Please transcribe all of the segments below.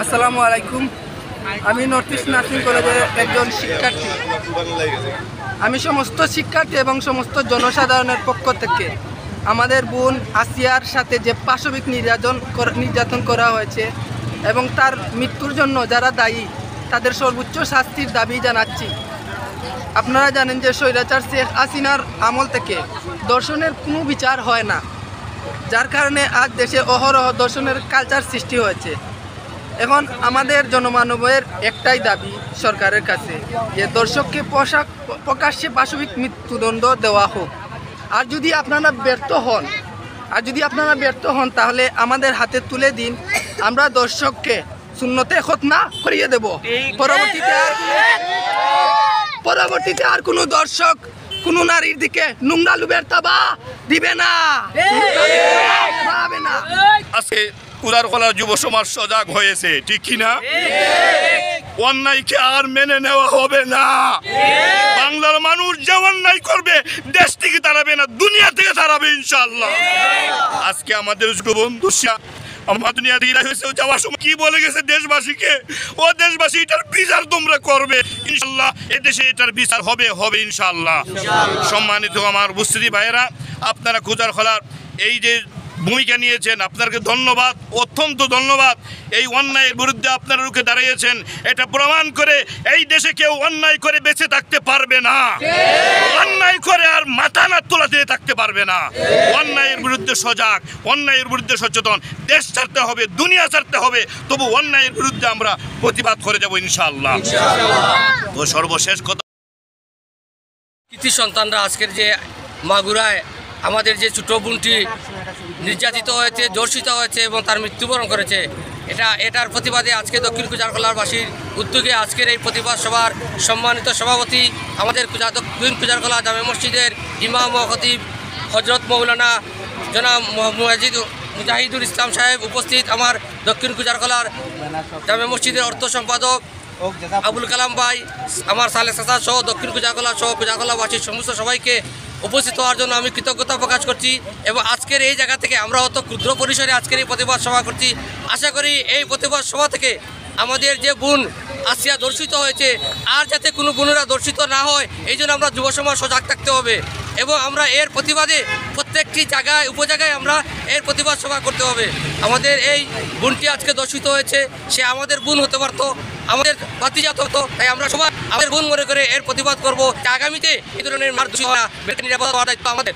আসসালামু আলাইকুম। আমি নর্থ ইস্ট নার্সিং কলেজের একজন শিক্ষার্থী। আমি সমস্ত শিক্ষার্থী এবং সমস্ত জনসাধারণের পক্ষ থেকে আমাদের বোন আসিয়ার সাথে যে পাশবিক নির্যাতন করা হয়েছে এবং তার মৃত্যুর জন্য যারা দায়ী তাদের সর্বোচ্চ শাস্তির দাবি জানাচ্ছি। আপনারা জানেন যে স্বৈরাচার শেখ হাসিনার আমল থেকে ধর্ষণের কোনো বিচার হয় না, যার কারণে আজ দেশে অহরহ ধর্ষণের কালচার সৃষ্টি হয়েছে। এখন আমাদের জনমানবের একটাই দাবি সরকারের কাছে যে দর্শককে প্রকাশ্যে পাশবিক মৃত্যুদণ্ড দেওয়া হোক। আর যদি আপনারা ব্যর্থ হন তাহলে আমাদের হাতে তুলে দিন, আমরা দর্শককে সুন্নতে খতনা করিয়ে দেব। পরবর্তীতে আর কোনো দর্শক কোনো নারীর দিকে নোংরা লুবের তাবা দিবে না। আজকে কুদারকলা যুব সমাজ সজাগ হয়েছে, ঠিক কিনা? অন্যায়কে আর মেনে নেওয়া হবে না। বাংলার মানুষ যে অন্যায় করবে দেশ থেকে তাড়াবে না, দুনিয়া থেকে তাড়াবে ইনশাআল্লাহ। আজকে আমাদের বন্ধু আমার দুনিয়া থেকে হয়েছে যাওয়ার সময় কি বলে গেছে দেশবাসীকে, ও দেশবাসী এটার বিচার তোমরা করবে ইনশাআল্লাহ। এদেশে এটার বিচার হবে ইনশাআল্লাহ। সম্মানিত আমার উপস্থিতি ভাইয়েরা, আপনারা কুদারকলার এই যে ভূমিকা নিয়েছেন, আপনাকে ধন্যবাদ, অত্যন্ত ধন্যবাদ। এই অন্যায়ের বিরুদ্ধে আপনারা রুখে দাঁড়িয়েছেন, এটা প্রমাণ করে এই দেশে কেউ অন্যায় করে বেঁচে থাকতে পারবে না, অন্যায় করে আর মাথা না তোলা দিয়ে থাকতে পারবে না। অন্যায়ের বিরুদ্ধে সজাগ, অন্যায়ের বিরুদ্ধে সচেতন, দেশ ছাড়তে হবে, দুনিয়া ছাড়তে হবে, তবু অন্যায়ের বিরুদ্ধে আমরা প্রতিবাদ করে যাব ইনশাআল্লাহ। তো সর্বশেষ কথা, কৃতি সন্তানরা আজকের যে মাগুরায় আমাদের যে ছোট বোনটি নির্যাতিত হয়েছে, ধর্ষিত হয়েছে এবং তার মৃত্যুবরণ করেছে, এটার প্রতিবাদে আজকে দক্ষিণ কুজারকলাবাসীর উদ্যোগে আজকের এই প্রতিবাদ সভার সম্মানিত সভাপতি আমাদের দক্ষিণ কুজারকলা জামে মসজিদের ইমাম ও খতিব হজরত মৌলানা জনাব মুজাহিদুল ইসলাম সাহেব উপস্থিত, আমার দক্ষিণ কুজারকলার জামে মসজিদের অর্থ সম্পাদক আবুল কালাম ভাই, আমার সালে চাচা সহ দক্ষিণ কুজারকলা সহ কুজারকলাবাসীর সমস্ত সবাইকে উপস্থিত হওয়ার জন্য আমি কৃতজ্ঞতা প্রকাশ করছি। এবং আজকের এই জায়গা থেকে আমরা অত ক্ষুদ্র পরিসরে আজকের এই প্রতিবাদ সভা করছি। আশা করি এই প্রতিবাদ সভা থেকে আমাদের যে বোন আসিয়া ধর্ষিত হয়েছে আর যাতে কোনো বোনেরা ধর্ষিত না হয়, এই জন্য আমরা যুব সমাজ সজাগ থাকতে হবে এবং আমরা এর প্রতিবাদে প্রত্যেকটি জায়গায় উপজায়গায় আমরা এর প্রতিবাদ সভা করতে হবে। আমাদের এই বোনটি আজকে ধর্ষিত হয়েছে, সে আমাদের বোন হতে পারতো, আমাদের বাতিজাত হতো, তাই আমরা সবাই আমাদের বোন মনে করে এর প্রতিবাদ করবো। আগামীতে এই ধরনের নিরাপদ হওয়ার দায়িত্ব আমাদের।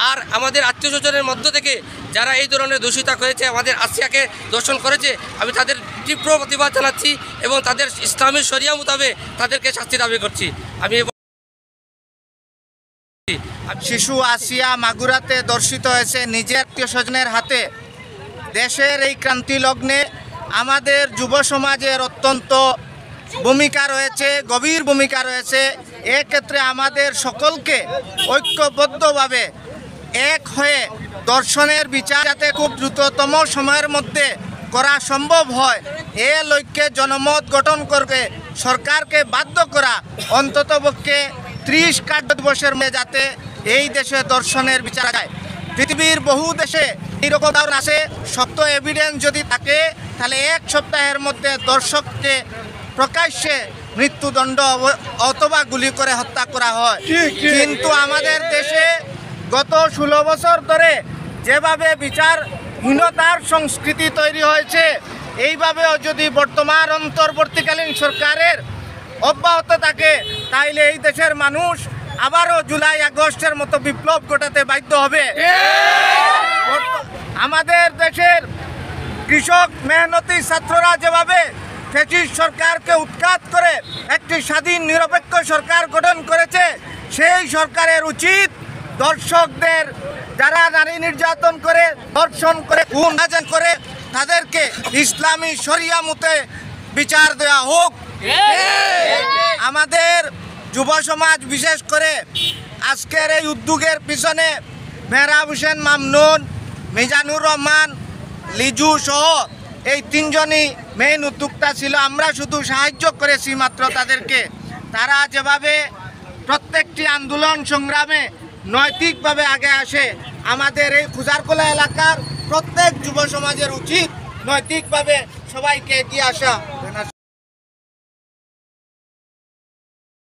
আর আমাদের আত্মীয় স্বজনের মধ্য থেকে যারা এই ধরনের দূষিতা করেছে, আমাদের আসিয়াকে দর্শন করেছে, আমি তাদের তীব্র প্রতিবাদ জানাচ্ছি এবং তাদের ইসলামী শরিয়া মোতাবেক তাদেরকে শাস্তি দাবি করছি। আমি শিশু আসিয়া মাগুরাতে দর্শিত হয়েছে নিজের আত্মীয় স্বজনের হাতে। দেশের এই ক্রান্তি লগ্নে আমাদের যুব সমাজের অত্যন্ত ভূমিকা রয়েছে, গভীর ভূমিকা রয়েছে। এক্ষেত্রে আমাদের সকলকে ঐক্যবদ্ধভাবে এক হয়ে ধর্ষণের বিচার যাতে খুব দ্রুততম সময়ের মধ্যে করা সম্ভব হয়, এ লক্ষ্যে জনমত গঠন করবে সরকারকে বাধ্য করা, অন্ততপক্ষে 30 কার্য দিবসের মধ্যে যাতে এই দেশে ধর্ষণের বিচার যায়। পৃথিবীর বহু দেশে এইরকম উদাহরণ আছে। শক্ত এভিডেন্স যদি থাকে তাহলে 1 সপ্তাহের মধ্যে দর্শককে প্রকাশ্যে মৃত্যুদণ্ড অথবা গুলি করে হত্যা করা হয়। কিন্তু আমাদের দেশে গত 16 বছর ধরে যেভাবে বিচারহীনতার সংস্কৃতি তৈরি হয়েছে, এইভাবেও যদি বর্তমান অন্তর্বর্তীকালীন সরকারের অব্যাহত থাকে তাইলে এই দেশের মানুষ আবারও জুলাই আগস্টের মতো বিপ্লব ঘটাতে বাধ্য হবে। আমাদের দেশের কৃষক মেহনতি ছাত্ররা যেভাবে ফ্যাসিস্ট সরকারকে উৎখাত করে একটি স্বাধীন নিরপেক্ষ সরকার গঠন করেছে, সেই সরকারের উচিত দর্শকদের যারা নারী নির্যাতন করে, ধর্ষণ করে, খুন করে তাদেরকে ইসলামী শরিয়া মতে বিচার দেওয়া হোক। আমাদের যুব সমাজ বিশেষ করে আজকের এই উদ্যোগের পিছনে মেহরাব হোসেন মামনুন, মিজানুর রহমান, লিজু সহ এই 3 জনই মেইন উদ্যোক্তা ছিল। আমরা শুধু সাহায্য করেছি মাত্র তাদেরকে। তারা যেভাবে প্রত্যেকটি আন্দোলন সংগ্রামে নৈতিকভাবে আগে আসে। আমাদের এই খুজারকোলা এলাকার প্রত্যেক যুব সমাজের উচিত নৈতিকভাবে সবাইকে এগিয়ে আসা।